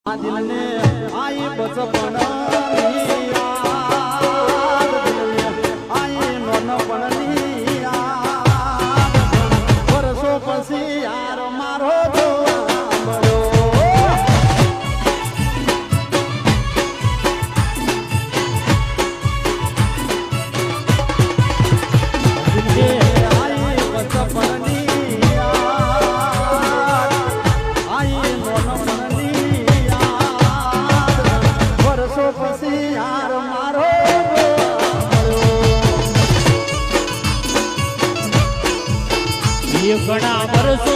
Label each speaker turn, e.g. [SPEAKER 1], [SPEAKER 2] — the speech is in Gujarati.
[SPEAKER 1] દિલને આઈ બચપણની યાદ, દિલને આઈ નોનપણની યાદ, વર્ષો પછી યાર મારો જોવા મળ્યો. દિલને આઈ બચપણની યાદ, આઈ નોનપણની પછી યાર મારો
[SPEAKER 2] ઘણા વર્ષો